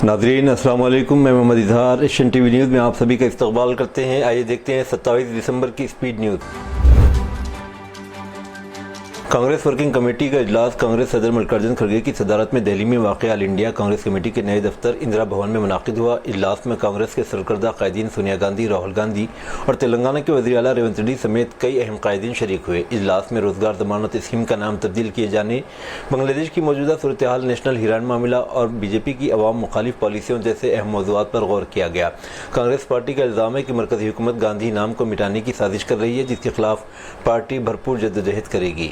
नाज़रीन अस्सलाम वालेकुम, मैं Mohammad Izhar Asian TV news में आप सभी का इस्तकबाल करते हैं। आइए देखते हैं 27 दिसंबर की speed news. Congress working committee का इजलास कांग्रेस सदर मल्लिकार्जुन खड़गे की सदारत में दिल्ली में वाक़ ऑल इंडिया कांग्रेस कमेटी के नए दफ्तर इंदिरा भवन में मुनाकिद हुआ। इजलास में कांग्रेस के सरकर्दा कायदीन सोनिया गांधी, राहुल गांधी और तेलंगाना के वज़ीर आला रेवंत रेड्डी समेत कई अहम कायदीन शरीक हुए। इजलास में रोज़गार ज़मानत स्कीम का नाम तब्दील किए जाने, बांग्लादेश की मौजूदा सूरत हाल, नेशनल हिरान मामला और बीजेपी की अवाम मुखालिफ पॉलिसियों जैसे अहम मौज़ूआत पर गौर किया गया। कांग्रेस पार्टी का इल्ज़ाम है कि मरकज़ी हुकूमत गांधी नाम को मिटाने की साजिश कर रही है, जिसके खिलाफ पार्टी भरपूर जद्दोजहद करेगी।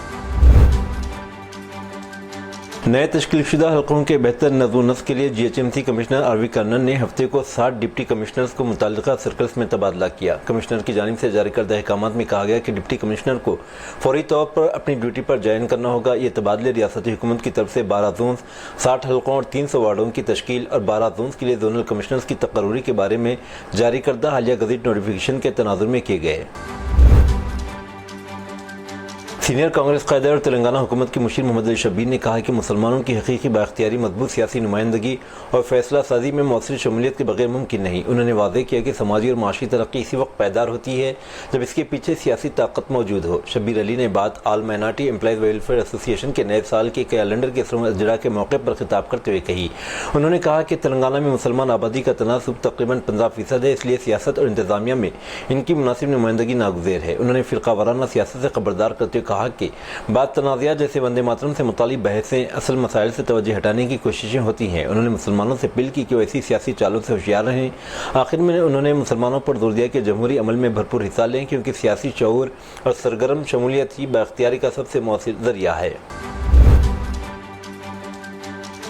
नए तश्कीलशुदा हल्कों के बेहतर नज़ो-नस्क के लिए GHMC commissioner are we Karnan ने हफ्ते को 60 डिप्टी कमिश्नर्स को मुतल्लिका सर्कल्स में तबादला किया। कमिश्नर की जानिब से जारी करदा अहकामात में कहा गया कि डिप्टी कमिश्नर को फौरी तौर पर अपनी ड्यूटी पर ज्वाइन करना होगा। ये तबादले रियासती हुकूमत की तरफ से 12 जोन्स, 60 हल्कों और 300 वार्डों की तश्कील और 12 जोन्स के लिए जोनल कमिश्नर्स की तकर्री के बारे में जारी करदा हालिया गज़ट नोटिफिकेशन के तनाजुर में किए गए। सीनियर कांग्रेस कायदे और तेलंगाना हुकूमत के मुशीर मोहम्मद अली शब्बीर ने कहा कि मुसलमानों की हकीकी बाख्तियारी मजबूत सियासी नुमाइंदगी और फैसला साजी में मौसरी शमूलियत के बगैर मुमकिन नहीं। उन्होंने वाज़ेह किया कि समाजी और माशी तरक्की इसी वक्त पैदा होती है जब इसके पीछे सियासी ताकत मौजूद हो। शब्बीर अली ने बात all minority employees welfare association के नए साल के कैलेंडर के इजरा के मौके पर खिताब करते हुए कही। उन्होंने कहा कि तेलंगाना में मुसलमान आबादी का तनासुब तकरीबन 15% है, इसलिए सियासत और इंतजामिया में इनकी मुनासिब नुमाइंदगी नागुज़ेर है। उन्होंने फ़िरका वाराना सियासत से खबरदार करते हुए कहा कि बात तनाज़ा जैसे वंदे मातरम से मुतालिक बहसें असल मसाइल से तवज्जो हटाने की कोशिशें होती हैं। उन्होंने मुसलमानों से अपील की कि वो ऐसी सियासी चालों से होशियार रहें। आखिर में उन्होंने मुसलमानों पर जोर दिया कि जमहूरी अमल में भरपूर हिस्सा लें, क्योंकि सियासी शऊर और सरगर्म शमूलियत ही बाख्तियारी का सबसे मौसर ज़रिया है।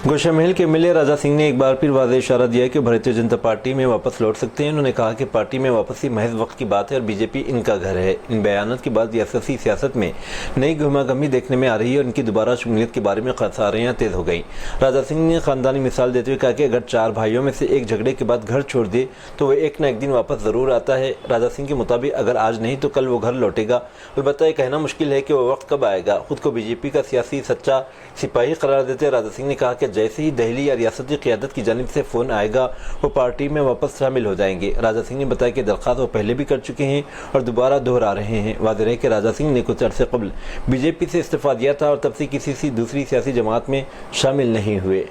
गोशा महल के MLA राजा सिंह ने एक बार फिर वाज़ेह इशारा दिया कि भारतीय जनता पार्टी में वापस लौट सकते हैं। उन्होंने कहा कि पार्टी में वापसी महज वक्त की बात है और बीजेपी इनका घर है। इन बयानात के बाद रियासती सियासत में नई गहमागहमी देखने में आ रही है और इनकी दोबारा शमूलियत के बारे में खसारियाँ तेज़ हो गई। राजा सिंह ने ख़ानदानी मिसाल देते हुए कहा कि अगर 4 भाइयों में से एक झगड़े के बाद घर छोड़ दे तो वह एक न एक दिन वापस ज़रूर आता है। राजा सिंह के मुताबिक अगर आज नहीं तो कल वो घर लौटेगा। अलबत्ता ये कहना मुश्किल है कि वह वक्त कब आएगा। खुद को बीजेपी का सियासी सच्चा सिपाही करार देते राजा सिंह ने कहा कि जैसे ही दहली या रियासती क़यादत की जानिब से फ़ोन आएगा वो पार्टी में वापस शामिल हो जाएंगे। राजा सिंह ने बताया कि दरख्वास्त वो पहले भी कर चुके हैं और दोबारा दोहरा रहे हैं। वाज़ेह है कि राजा सिंह ने कुछ अरसे कबल बीजेपी से इस्तीफ़ा दिया था और तब से किसी सी दूसरी सियासी जमात में शामिल नहीं हुए।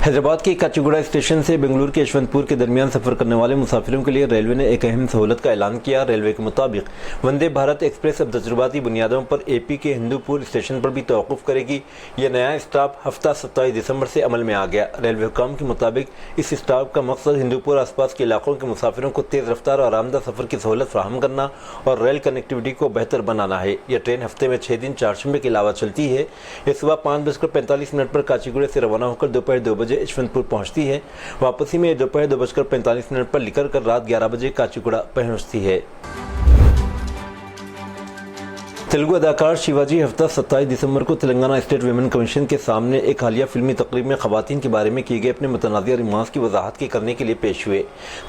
हैदराबाद के काचीगुड़ा स्टेशन से बेंगलुरु के यशवंतपुर के दरमियान सफ़र करने वाले मुसाफिरों के लिए रेलवे ने एक अहम सहूलत का ऐलान किया। रेलवे के मुताबिक वंदे भारत एक्सप्रेस अब तजुर्बाती बुनियादों पर AP के हिंदूपुर स्टेशन पर भी तवक़ुफ़ करेगी। यह नया स्टॉप हफ्ता 27 दिसंबर से अमल में आ गया। रेलवे हुकाम के मुताबिक इस स्टॉप का मकसद हिंदूपुर आसपास के इलाकों के मुसाफिरों को तेज़ रफ्तार और आरामदा सफ़र की सहूलत फराहम करना और रेल कनेक्टिविटी को बेहतर बनाना है। यह ट्रेन हफ्ते में 6 दिन 4 शंबे के अलावा चलती है। यह सुबह 5:45 पर काचीगुड़े से रवाना होकर दोपहर 2 बजे यशवंतपुर पहुंचती है। वापसी में दोपहर 2:45 पर निकल कर रात 11 बजे काचीगुड़ा पहुंचती है। तेलुगु अदाकार शिवाजी हफ्ता 27 दिसंबर को तेलंगाना स्टेट विमेन कमीशन के सामने एक हालिया फिल्मी तकरीब में ख़वातीन के बारे में किए गए अपने मुतनाज़िया रिमार्क्स की वजाहत करने के लिए पेश हुए।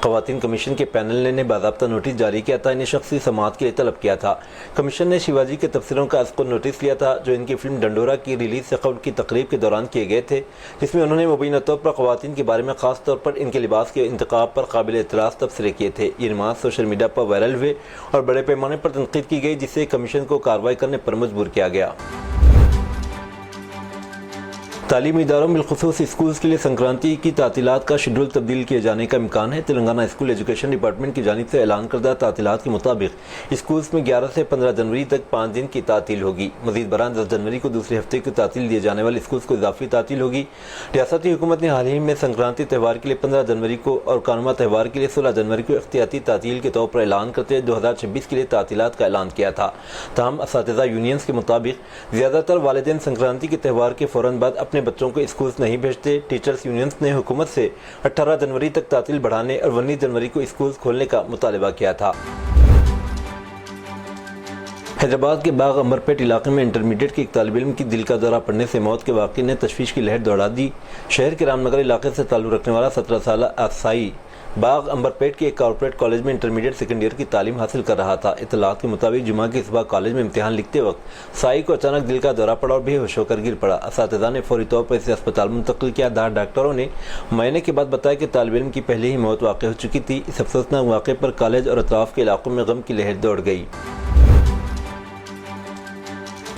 ख़वातीन कमीशन के पैनल ने बाज़ाब्ता नोटिस जारी किया था, इन्हें शख्सी समाअत के लिए तलब किया था। कमीशन ने शिवाजी के तबसरों का अज़्कुर नोटिस लिया था जो इनकी फिल्म डंडोरा की रिलीज़ से कबल की तकरीब के दौरान किए गए थे, जिसमें उन्होंने मुबीना तौर पर ख़वातीन के बारे में ख़ास तौर पर इनके लिबास के इंतखाब पर काबिल एतराज़ तबसरे किए थे। ये रिमार्क्स सोशल मीडिया पर वायरल हुए और बड़े पैमाने पर तनकीद की गई, जिससे कमीशन को कार्रवाई करने पर मजबूर किया गया। तालीमी इदारों बिलखुसूस स्कूल्स के लिए संक्रांति की तातीलात का शेड्यूल तब्दील किए जाने का इम्कान है। तेलंगाना स्कूल एजुकेशन डिपार्टमेंट की जानिब से ऐलान करदा तातीलात के मुताबिक स्कूल्स में 11 से 15 जनवरी तक 5 दिन की तातील होगी। मजीद बरान 10 जनवरी को दूसरे हफ्ते की तातील दिए जाने वाले स्कूल्स को इजाफी तातील होगी। रियासती हुकूमत ने हाल ही में संक्रांति त्यौहार के लिए 15 जनवरी को और कानुमा त्यौहार के लिए 16 जनवरी को एहतियाती तातील के तौर पर ऐलान करते 2026 के लिए तातीलात का ऐलान किया था। ताहम असातिज़ा यूनियंस के मुताबिक ज़्यादातर वालिदैन संक्रांति के त्यौहार के फ़ौरन बाद अपने बच्चों को स्कूल्स नहीं भेजते। टीचर्स यूनियंस ने हुकूमत से 18 जनवरी तक तातील बढ़ाने और 19 जनवरी को स्कूल्स खोलने का मुतालबा किया था। हैदराबाद के बाग अंबरपेट इलाके में इंटरमीडिएट के एक तालिब इल्म की दिल का दौरा पड़ने से मौत के वाक़े ने तशवीश की लहर दौड़ा दी। शहर के रामनगर इलाके से ताल्लुक़ रखने वाला 17 साल आसाई बाग अंबरपेट के एक कॉर्पोरेट कॉलेज में इंटरमीडिएट सेकेंड ईयर की तालीम हासिल कर रहा था। इत्तलात के मुताबिक जुमा की सुबह कॉलेज में इम्तिहान लिखते वक्त साई को अचानक दिल का दौरा पड़ा और बेहोश होकर गिर पड़ा। असातिज़ा ने फौरी तौर पर इसे अस्पताल मुंतकिल किया। डॉक्टरों ने मुआयने के बाद बताया कि तालिब इल्म की पहले ही मौत वाक़ हो चुकी थी। इस अफसोसनाक वाक़े पर कॉलेज और अतराफ के इलाकों में गम की लहर दौड़ गई।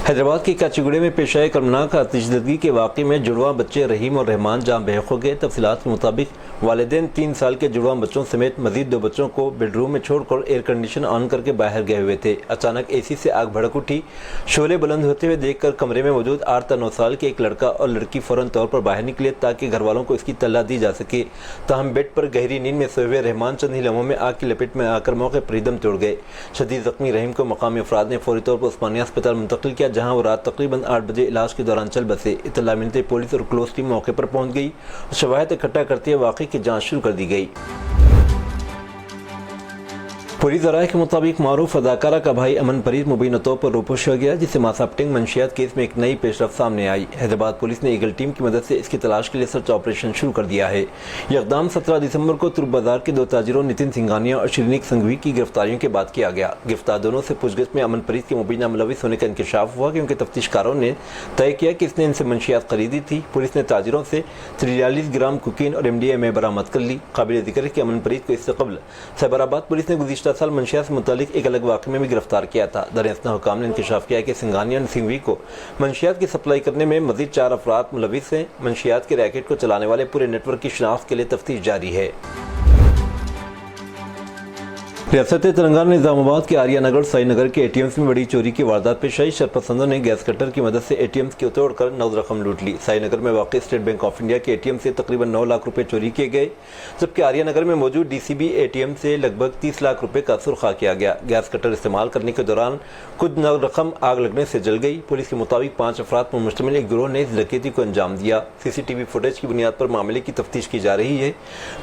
हैदराबाद के काचीगुड़े में पेश आए कर्मनाक आतिशदगी के वाक़े में जुड़वा बच्चे रहीम और रहमान जान बेहक हो गए। तफसीलात के मुताबिक वालिदैन 3 साल के जुड़वा बच्चों समेत मजीद 2 बच्चों को बेडरूम में छोड़कर एयर कंडीशन ऑन करके बाहर गए हुए थे। अचानक एसी से आग भड़क उठी। शोले बुलंद होते हुए देखकर कमरे में मौजूद 8 या 9 साल के एक लड़का और लड़की फौरन तौर पर बाहर निकले ताकि घर वालों को इसकी तल्ला दी जा सके। ताहम बेड पर गहरी नींद में सोए हुए रहमान चंद ही लम्हों में आग की लपेट में आकर मौके पर ही दम तोड़ गए। शदीद जख्मी रहीम को मकामी अफराद ने फौरी तौर पर उस्मानिया अस्पताल मुंतकिल किया, जहाँ वो रात तकरीबन 8 बजे इलाज के दौरान चल बसे। इत्तला मिलते पुलिस और क्लोज टीम मौके पर पहुंच गई और शवाहिद इकट्ठा करते हुए वाक़े की जांच शुरू कर दी गई। पुलिस ज़राए के मुताबिक मारूफ अदाकारा का भाई अमन परीर मुबीना तौर पर रोपोश हो गया, जिससे मासापटिंग मंशियात केस में एक नई पेशरफ सामने आई। हैदराबाद पुलिस ने ईगल टीम की मदद से इसकी तलाश के लिए सर्च ऑपरेशन शुरू कर दिया है। यह इक़दाम 17 दिसंबर को तुर्क बाजार के 2 ताजिरों नितिन सिंघानिया और श्रीनिक संघवी की गिरफ्तारियों के बाद किया गया। गिरफ्तार दोनों से पूछगछ में अमन परीर के मुबीना मुलविस होने का इंकशाफ हुआ, क्योंकि तफ्तीशकारों ने तय किया कि इसने इनसे मंशियात खरीदी थी। पुलिस ने ताजिरों से 43 ग्राम कोकीन और MDMA बरामद कर ली। काबिल जिक्र है कि अमन परीर को इससे कबल साइबराबाद पुलिस ने गुज़िश्ता साल मंशियात से मुतालिक एक अलग वाक़े में भी गिरफ्तार किया था। दरियाफ्ता हुकाम ने इंकशाफ किया कि सिंघानिया और सिंघवी को मंशियात की सप्लाई करने में मज़ीद 4 अफराद मुलविस हैं। मंशियात के रैकेट को चलाने वाले पूरे नेटवर्क की शिनाख्त के लिए तफ्तीश जारी है। रियासत तेलंगाना निज़ामाबाद के आर्या नगर साईनगर के ATMs में बड़ी चोरी की वारदात पेश आई। शरपसंदों ने गैस कटर की मदद से ATMs को तोड़कर नगद रकम लूट ली। साईनगर में वाक़ स्टेट बैंक ऑफ इंडिया के ATM से तकरीबन 9 लाख रुपए चोरी किए गए, जबकि आर्या नगर में मौजूद DCB ATM से लगभग 30 लाख रुपए का सुरखा किया गया। गैस कटर इस्तेमाल करने के दौरान कुछ नगद रकम आग लगने से जल गई। पुलिस के मुताबिक 5 अफराद पर मुश्तमिल एक गिरोह ने इस डकैती को अंजाम दिया। CCTV फुटेज की बुनियाद पर मामले की तफ्तीश की जा रही है।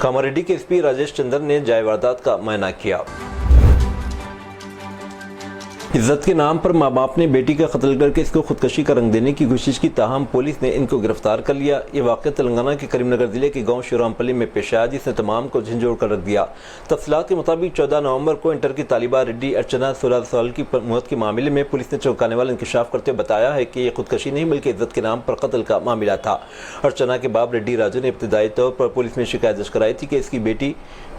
कामारेड्डी के SP राजेश चंद्र ने जाए वारदात का मुआयना किया। इज्जत के नाम पर माँ बाप ने बेटी का कत्ल करके इसको खुदकशी का रंग देने की कोशिश की, ताहम पुलिस ने इनको गिरफ्तार कर लिया। ये वाक़या तेलंगाना के करीमनगर जिले के गांव शिवरामपल्ली में पेश आया, जिसने तमाम को झंझोड़ कर रख दिया। तफसीलात के मुताबिक 14 नवंबर को इंटर की तालिबा रेड्डी अर्चना 16 साल की मौत के मामले में पुलिस ने चौंकाने वाला इंकशाफ करते हुए बताया है कि यह खुदकशी नहीं बल्कि इज्जत के नाम पर कत्ल का मामला था। अर्चना के बाप रेड्डी राजू ने इब्तदाई तौर पर पुलिस में शिकायत दर्ज कराई थी कि इसकी बेटी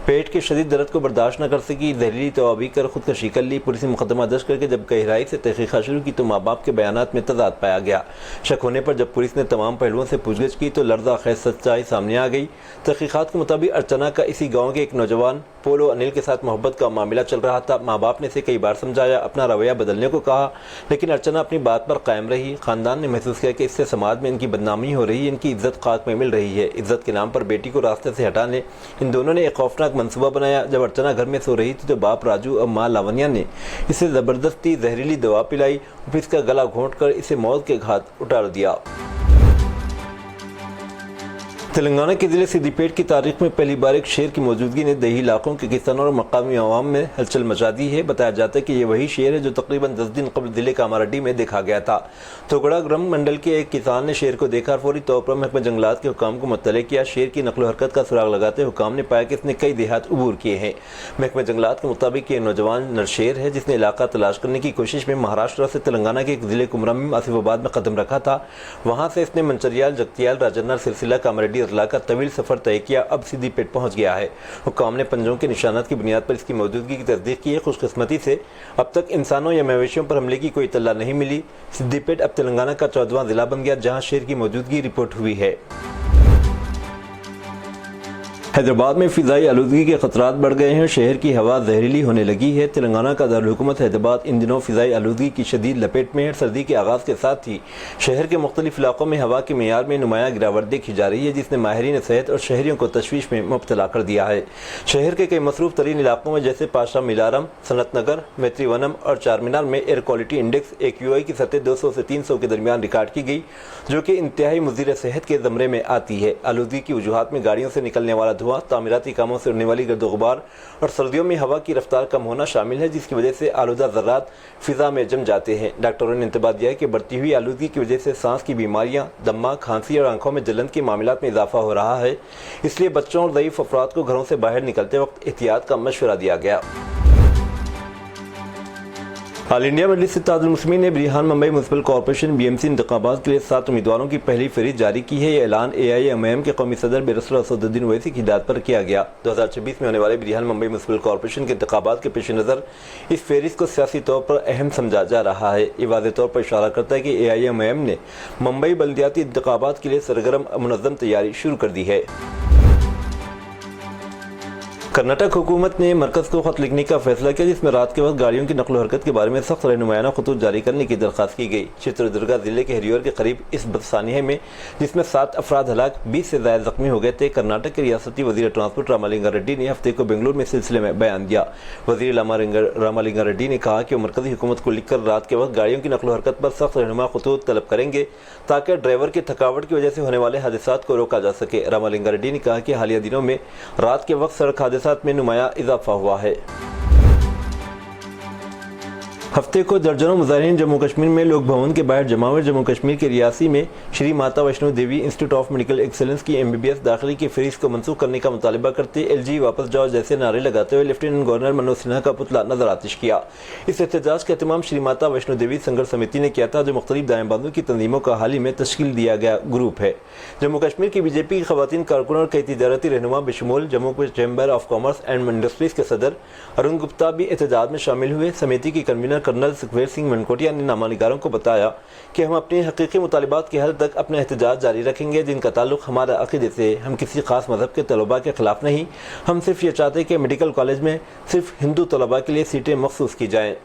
पेट के शदीद दर्द को बर्दाश्त न कर सकी, जहरीली तवाबी कर खुदकशी कर ली। पुलिस ने मुकदमा दर्ज करके जब गहराई से तहकीक़ात शुरू की तो माँ बाप के बयानात में तजाद पाया गया। शक होने पर जब पुलिस ने तमाम पहलुओं से पूछगछ की तो लर्ज़ा खेज़ सच्चाई सामने आ गई। तहकीक़ात के मुताबिक अर्चना का इसी गाँव के एक नौजवान पोलो अनिल के साथ मोहब्बत का मामला चल रहा था। माँ बाप ने इसे कई बार समझाया, अपना रवैया बदलने को कहा, लेकिन अर्चना अपनी बात पर कायम रही। ख़ानदान ने महसूस किया कि इससे समाज में इनकी बदनामी हो रही है, इनकी इज्जत खाक में मिल रही है। इज्जत के नाम पर बेटी को रास्ते से हटाने इन दोनों ने एक खौफनाक मनसूबा बनाया। जब अर्चना घर में सो रही थी तो बाप राजू और माँ लावण्या ने इसे ज़बरदस्ती जहरीली दवा पिलाई, फिर इसका गला घोंटकर इसे मौत के घाट उतार दिया। तेलंगाना के ज़िले सिद्दीपेट की तारीख में पहली बार एक शेर की मौजूदगी ने देही इलाकों के किसानों और मकामी अवाम में हलचल मचा दी है। बताया जाता है कि ये वही शेर है जो तकरीबन 10 दिन कबल ज़िले कामारेड्डी में देखा गया था। तोगड़ा ग्राम मंडल के एक किसान ने शेर को देखा और फौरी तौर पर महकमा जंगलात के हुकाम को मुत्तले किया। शेर की नकलो हरकत का सुराग लगाते हुकाम ने पाया कि इसने कई देहात अबूर किए हैं। महकमा जंगलात के मुताबिक ये नौजवान नरशेर है जिसने इलाका तलाश करने की कोशिश में महाराष्ट्र से तेलंगाना के एक ज़िले कुमरम आसिफाबाद में कदम रखा था। वहाँ से इसने मंचरियाल, जगतियाल, राजन्ना, सिलसिला, कामारेड्डी अजला का तवील सफर तय किया। अब सिद्दीपेट पहुंच गया है। हुक्काम ने पंजों के निशानात की बुनियाद पर इसकी मौजूदगी की तस्दीक की है। खुशकिस्मती से अब तक इंसानों या मवेशियों पर हमले की कोई इत्तला नहीं मिली। सिद्दीपेट अब तेलंगाना का 14वां जिला बन गया जहां शेर की मौजूदगी रिपोर्ट हुई है। हैदराबाद में फ़िज़ाई आलूदगी के खतरात बढ़ गए हैं। शहर की हवा जहरीली होने लगी है। तेलंगाना का दारुल-हुकूमत हैदराबाद इन दिनों फ़िज़ाई आलूदगी की शदीद लपेट में है। सर्दी के आगाज़ के साथ ही शहर के मुख्तलिफ इलाकों में हवा के मेयार में नुमायाँ गिरावट देखी जा रही है, जिसने माहिरीन सेहत और शहरियों को तशवीश में मुब्तला कर दिया है। शहर के कई मसरूफ़ तरीन इलाकों में जैसे पाशा मिलारम, सनत नगर, मैत्रीवनम और चार मीनार में एयर क्वालिटी इंडेक्स AQI की सतह 200 से 300 के दरमियान रिकॉर्ड की गई, जो कि इंतहाई मुज़िर सेहत के ज़मरे में आती है। आलूदगी की वजूहात में गाड़ियों से निकलने वाला धुआं, तामीराती कामों से उड़ने वाली गर्द गुबार और सर्दियों में हवा की रफ्तार कम होना शामिल है, जिसकी वजह से आलूदा ज़र्रात फिजा में जम जाते हैं। डॉक्टरों ने इंतबाह दिया है कि बढ़ती हुई आलूदगी की वजह से सांस की बीमारियां, दमा, खांसी और आंखों में जलन के मामलात में इजाफा हो रहा है। इसलिए बच्चों और ज़ईफ़ अफराद को घरों से बाहर निकलते वक्त एहतियात का मशवरा दिया गया। ऑल इंडिया मजलिस इत्तेहादुल मुस्लिमीन ने बरीहान मुंबई म्युनिसिपल कॉर्पोरेशन BMC इंतखाबात के लिए 7 उम्मीदवारों की पहली फहरिस्त जारी की है। यह ऐलान AIMIM के कौमी सदर बैरिस्टर असदुद्दीन ओवैसी की हिदायत पर किया गया। 2026 में होने वाले बरीहान मुंबई म्युनिसिपल कॉर्पोरेशन के इंतखाबात के पेश नज़र इस फहरिस्त को सियासी तौर पर अहम समझा जा रहा है। ये वाज़ेह तौर पर इशारा करता है कि AIMIM ने मुंबई बल्दियाती इंतखाबात के लिए सरगर्म मुनज़्ज़म तैयारी शुरू कर दी है। कर्नाटक हुकूमत ने मरकज़ को खत लिखने का फैसला किया, जिसमें रात के वक्त गाड़ियों की नकलो हरकत के बारे में सख्त रहनुमायाना खतूत जारी करने की दरख्वास्त की गई। चित्रदुर्गा जिले के हरियोर के करीब इस बदसानिया में, जिसमें 7 अफराद हलाक 20 से ज़ायद ज़ख्मी हो गए थे, कर्नाटक के रियासती वज़ीर ट्रांसपोर्ट रामालिंगा रेड्डी ने हफ्ते को बेंगलुरु में सिलसिले में बयान दिया। वज़ीर रामालिंगा रेड्डी ने कहा कि वो मरकज़ी हुकूमत को लिखकर रात के वक्त गाड़ियों की नकलो हरकत पर सख्त रहनुमा खतूत तलब करेंगे, ताकि ड्राइवर की थकावट की वजह से होने वाले हादसात को रोका जा सके। रामालिंगा रेड्डी ने कहा कि हालिया दिनों में रात के वक्त सड़क हादसात में नुमाया इजाफा हुआ है। हफ्ते को दर्जनों मुजाहिरीन जम्मू कश्मीर में लोक भवन के बाहर जमा हुए। जम्मू कश्मीर के रियासी में Shri Mata Vaishno Devi institute of medical excellence की MBBS दाखिले की फीस को मनसूख करने का मुतालबा करते LG वापस जाओ जैसे नारे लगाते हुए लेफ्टिनेंट गवर्नर मनोज सिन्हा का पुतला नजर आतिश किया। इस एहतजाज का एहतमाम श्री माता वैष्णो देवी संघर्ष समिति ने किया था, जो मुख्तलिफ दाएंबाजों की तंजीमों का हाल ही में तश्कील दिया गया ग्रुप है। जम्मू कश्मीर की BJP की खवातीन कारकुन और कई तिजारती रहनुमा बशमूल Jammu chamber of commerce and industries के सदर अरुण गुप्ता भी एहतजाज में शामिल हुए। समिति की कन्वीनर कर्नल सुखबीर सिंह मनकोटिया ने नामानिगारों को बताया कि हम अपने हकीकी मुतालिबात के हल तक अपना एहतजाज जारी रखेंगे, जिनका ताल्लुक हमारे अकीदे से। हम किसी खास मजहब के तलबा के खिलाफ नहीं, हम सिर्फ ये चाहते हैं कि मेडिकल कॉलेज में सिर्फ हिंदू तलबा के लिए सीटें मखसूस की जाएं।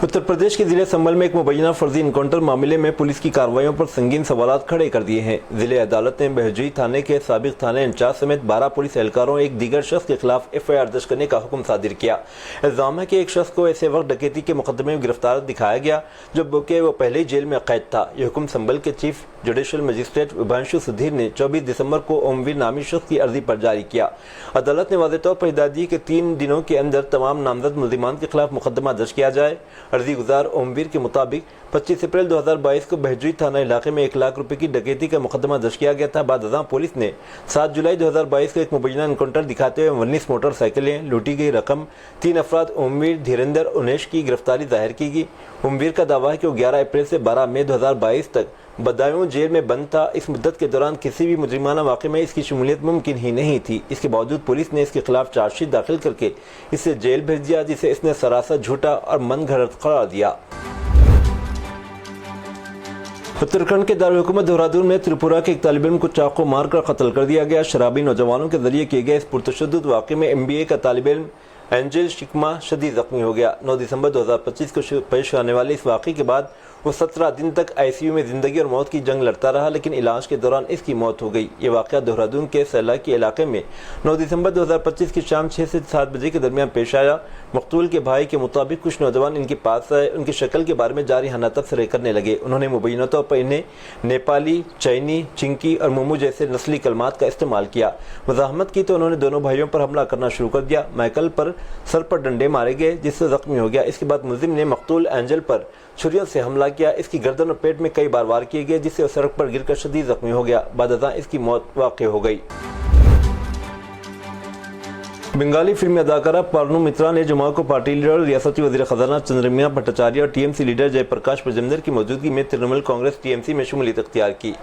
उत्तर प्रदेश के जिले संभल में एक मुबैना फर्जी इनकाउंटर मामले में पुलिस की कार्रवाइयों पर संगीन सवालात खड़े कर दिए हैं। जिले अदालत ने बहजुई थाने के साबिक थाना इंचार्ज समेत 12 पुलिस एहलकारों एक दीगर शख्स के खिलाफ FIR दर्ज करने का हुक्म सादिर किया। इल्जाम है कि एक शख्स को ऐसे वक्त डकैती के मुकदमे में गिरफ्तार दिखाया गया जबकि वो पहले ही जेल में कैद था। यह हुक्म संभल के chief judicial magistrate Vibhanshu Sudhir ने 24 दिसंबर को ओमवीर नामी शख्स की अर्जी पर जारी किया। अदालत ने वाज़ेह तौर पर हिदायत दी कि 3 दिनों के अंदर तमाम नामजद मुल्जिमान के खिलाफ मुकदमा दर्ज किया जाए। अर्जी गुजार ओमवीर के मुताबिक 25 अप्रैल 2022 को बहजुई थाना इलाके में 1 लाख रुपए की डकैती का मुकदमा दर्ज किया गया था। बाद पुलिस ने 7 जुलाई 2022 को एक मुबैना एनकाउंटर दिखाते हुए 19 मोटरसाइकिलें, लूटी गई रकम, 3 अफराद ओमवीर, धीरेंद्र, उनेश की गिरफ्तारी जाहिर की गई। ओमवीर का दावा है कि वो 11 अप्रैल से 12 मई 2022 तक बदायूं जेल में बंद था। इस मुद्दत के दौरान किसी भी मुजरिमाना वाक़े में इसकी शमूलियत मुमकिन ही नहीं थी। इसके बावजूद पुलिस ने इसके खिलाफ चार्जशीट दाखिल करके इसे जेल भेज दिया, जिसे इसने सरासर झूठा और मन घड़त करार दिया। उत्तराखंड के दारुल हुकूमत देहरादून में त्रिपुरा के एक तालिब इल्म को चाकू मारकर कत्ल कर दिया गया। शराबी नौजवानों के जरिए किए गए इस पुरतशद्दुद वाक़े में MBA का तालिब इल्म एंजल शिकमा शदीद जख्मी हो गया। 9 दिसंबर 2025 को पेश आने वाले इस वाक़े के बाद वो 17 दिन तक ICU में ज़िंदगी और मौत की जंग लड़ता रहा, लेकिन इलाज के दौरान इसकी मौत हो गई। ये वाक़या देहरादून के सैला के इलाके में 9 दिसंबर 2025 की शाम 6 से 7 बजे के दरमियान पेश आया। मकतूल के भाई के मुताबिक कुछ नौजवान इनके पास आए, उनकी शक्ल के बारे में जारिहाना तबसरे करने लगे। उन्होंने मुबैना तौर पर इन्हें नेपाली, चाइनी, चिंकी और मोमू जैसे नस्ली कलमात का इस्तेमाल किया। मुज़ाहमत की तो उन्होंने दोनों भाइयों पर हमला करना शुरू कर दिया। माइकल पर सर पर डंडे मारे गए, जिससे जख्मी हो गया। इसके बाद मुलजिम ने मकतूल एंजल पर छुरियों से हमला किया। इसकी गर्दन और पेट में कई बार वार किए गए, जिससे वह सड़क पर गिरकर शदीद जख्मी हो गया। बाद इसकी मौत वाक़ हो गई। बंगाली फिल्मी अदाकारा पार्नू मित्रा ने जुमा को पार्टी लीडर, रियासती वज़ीर ख़जाना चंद्रमिया भट्टाचार्य और TMC लीडर जयप्रकाश प्रजमदर की मौजूदगी में तृणमूल कांग्रेस TMC में शमूलियत अख्तियार की।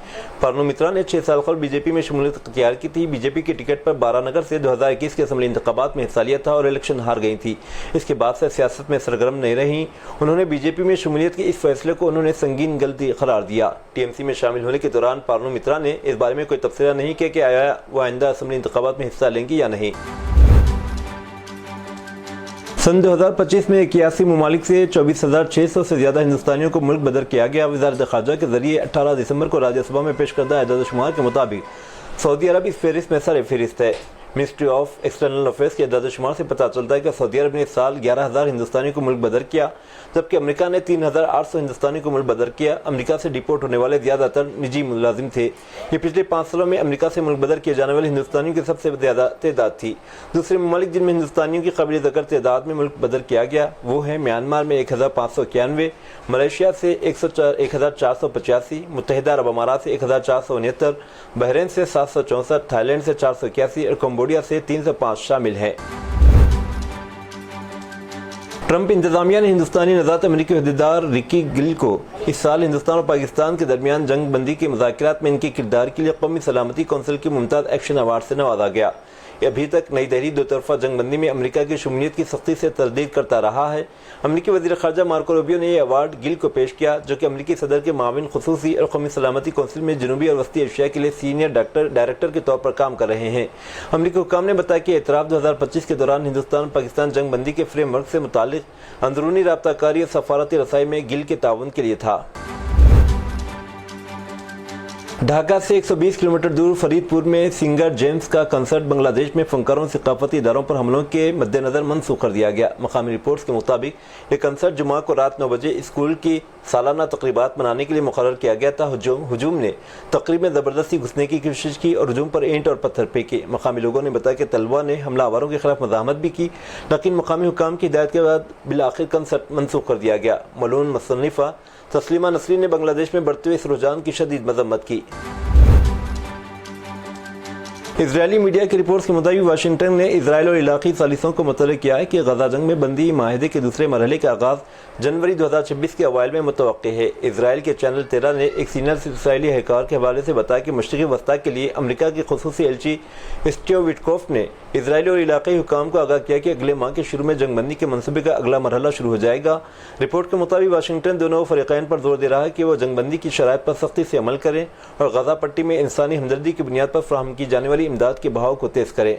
पार्नू मित्रा ने 6 साल कबल BJP में शमूलियत अख्तियार की थी। BJP के टिकट पर बारानगर से 2021 के असम्बली इंतखाबात में हिस्सा लिया था और इलेक्शन हार गई थी। इसके बाद से सियासत में सरगर्म नहीं रही। उन्होंने BJP में शमूलियत के इस फैसले को उन्होंने संगीन गलती करार दिया। TMC में शामिल होने के दौरान पार्नू मित्रा ने इस बारे में कोई तबसरा नहीं किया कि आया वो आइंदा असम्बली इंतखाबात में हिस्सा लेंगी या नहीं। सन 2025 में 81 ममालिक से 24,600 से ज़्यादा हिंदुस्तानियों को मुल्क बदर किया गया। वज़ारत ख़ारजा के जरिए 18 दिसंबर को राज्यसभा में पेश करदा एजाज़ शुमार के मुताबिक सऊदी अरब इस फहरिस्त में सर फहरिस्त है। मिनिस्ट्री ऑफ एक्सटर्नल अफेयर्स के इदाद-ओ-शुमार से पता चलता है कि सऊदी अरब ने इस साल 11,000 हिंदुस्तानियों को मुल्क बदर किया, जबकि अमेरिका ने 3,800 हिंदुस्तानियों को मुल्क बदर किया। अमेरिका से डिपोर्ट होने वाले ज़्यादातर निजी मुलाजिम थे। ये पिछले 5 सालों में अमेरिका से मुल्क बदर किए जाने वाले हिंदुस्तानियों की सबसे ज़्यादा तादाद थी। दूसरे ममालिक जिनमें हिंदुस्तानियों की काबिल ज़िक्र तादाद में मुल्क बदर किया गया वो है म्यांमार में 1,591, मलेशिया से 1,485, मुत्तहिदा अरब अमारात से 1,469, बहरीन से 764, थाईलैंड से 481 और कंबोडिया से 305 शामिल हैं। ट्रंप इंतजामिया ने हिंदुस्तानी नज़ात अमरीकी अहदेदार रिकी गिल को इस साल हिंदुस्तान और पाकिस्तान के दरमियान जंग बंदी के मुज़ाकरात में इनके किरदार के लिए कौमी सलामती कौंसिल के मुमताज़ एक्शन अवार्ड से नवाजा गया। अभी तक नई दिल्ली दो तरफा जंग बंदी में अमेरिका की शमूलियत की सख्ती से तरदीद करता रहा है। अमेरिकी वज़ीर ख़ारजा मार्को रूबियो ने यह अवार्ड गिल को पेश किया, जो कि अमेरिकी सदर के माविन खुसूसी और कौमी सलामती कौंसिल में जनूबी और वस्ती एशिया के लिए सीनियर डायरेक्टर के तौर पर काम कर रहे हैं। अमेरिकी हुक्काम ने बताया कि एतराफ़ 2025 के दौरान हिंदुस्तान पाकिस्तान जंग बंदी के फ्रेमवर्क से मुतालिक अंदरूनी राब्ताकारी और सफारती रसाई में गिल के ताउन के लिए था। ढाका से 120 किलोमीटर दूर फरीदपुर में सिंगर जेम्स का कंसर्ट बांग्लादेश में फनकारों सकाफती इदारों पर हमलों के मद्देनजर मनसूख कर दिया गया। मकामी रिपोर्ट्स के मुताबिक ये कंसर्ट जुमा को रात 9 बजे स्कूल की सालाना तकरीबात मनाने के लिए मुकर्रर किया गया था। हुजूम ने तकरीब में ज़बरदस्ती घुसने की कोशिश की और हुजूम पर ईंट और पत्थर फेंके। मकामी लोगों ने बताया कि तलबा ने हमलावरों के खिलाफ मज़ाहमत भी की, लेकिन मकामी हुक्काम की हिदायत के बाद बिलाखिर कंसर्ट मनसूख कर दिया गया। मलून मुसन्निफ़ा तस्लीमा नसरी ने बांग्लादेश में बढ़ते हुए इस रुझान की शदीद मज़म्मत की। इजरायली मीडिया की रिपोर्ट्स के मुताबिक वाशिंगटन ने इजराइल और इलाक़ी सालिसों को मुतल्लिक़ किया है कि गज़ा जंग में बंदी माहिदे के दूसरे मरहले का आगाज़ जनवरी 2026 के अवाइल में मुतवक्के है। इजराइल के चैनल 13 ने एक सीनियर इसराइली एहलकार के हवाले से बताया कि मशरिक़ी वस्ता के लिए अमेरिका के खुसूसी एलची स्टीव विटकोफ ने इजराइली और इलाक़ाई हुक्काम को आगाह किया कि अगले माह के शुरू में जंग बंदी के मनसूबे का अगला मरहला शुरू हो जाएगा। रिपोर्ट के मुताबिक वाशिंगटन दोनों फ़रीक़ैन पर जोर दे रहा है कि वो जंग बंदी की शराइत पर सख्ती से अमल करें और गज़ा पट्टी में इंसानी हमदर्दी की बुनियाद पर फराहम की जाने वाली इमदाद के बहाव को तेज करें।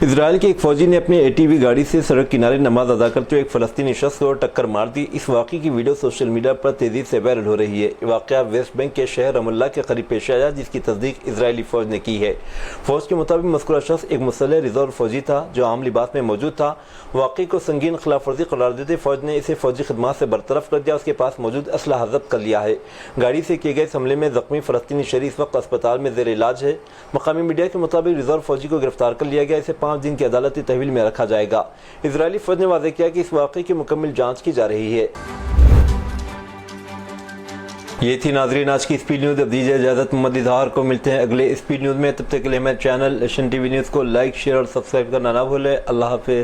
इजराइल के एक फौजी ने अपनी एटीवी गाड़ी से सड़क किनारे नमाज अदा करते हुए एक फ़लस्तीनी शख्स को टक्कर मार दी। इस वाक़े की वीडियो सोशल मीडिया पर तेज़ी से वायरल हो रही है। वाक़या वेस्ट बैंक के शहर रमल्ला के करीब पेश आया, जिसकी तस्दीक इजरायली फ़ौज ने की है। फ़ौज के मुताबिक मज़कूरा शख्स एक मुसल्लह रिज़र्व फ़ौजी था जो आम लिबास में मौजूद था। वाक़े को संगीन खिलाफ वर्जी करार देते फ़ौज ने इसे फ़ौजी खिदमात से बरतरफ कर दिया। उसके पास मौजूद असलहा जब्त कर लिया है। गाड़ी से किए गए इस हमले में ज़ख्मी फ़लस्तीनी शहरी इस वक्त अस्पताल में ज़ेर इलाज है। मकामी मीडिया के मुताबिक रिज़र्व फ़ौजी को गिरफ्तार कर लिया गया। इसे 5 दिन की अदालती तहवील में रखा जाएगा। इजरायली फौज ने वाज़ेह किया कि इस वाक़े की मुकम्मल जांच की जा रही है। ये थी नाज़रीन आज की स्पीड न्यूज़। अब दीजिए इजाज़त, मोहम्मद इजहार को मिलते हैं अगले स्पीड न्यूज़ में। तब तक के लिए हमारे चैनल एशियन टीवी न्यूज़ को लाइक, शेयर और सब्सक्राइब करना ना भूलें। अल्लाह हाफ़िज़।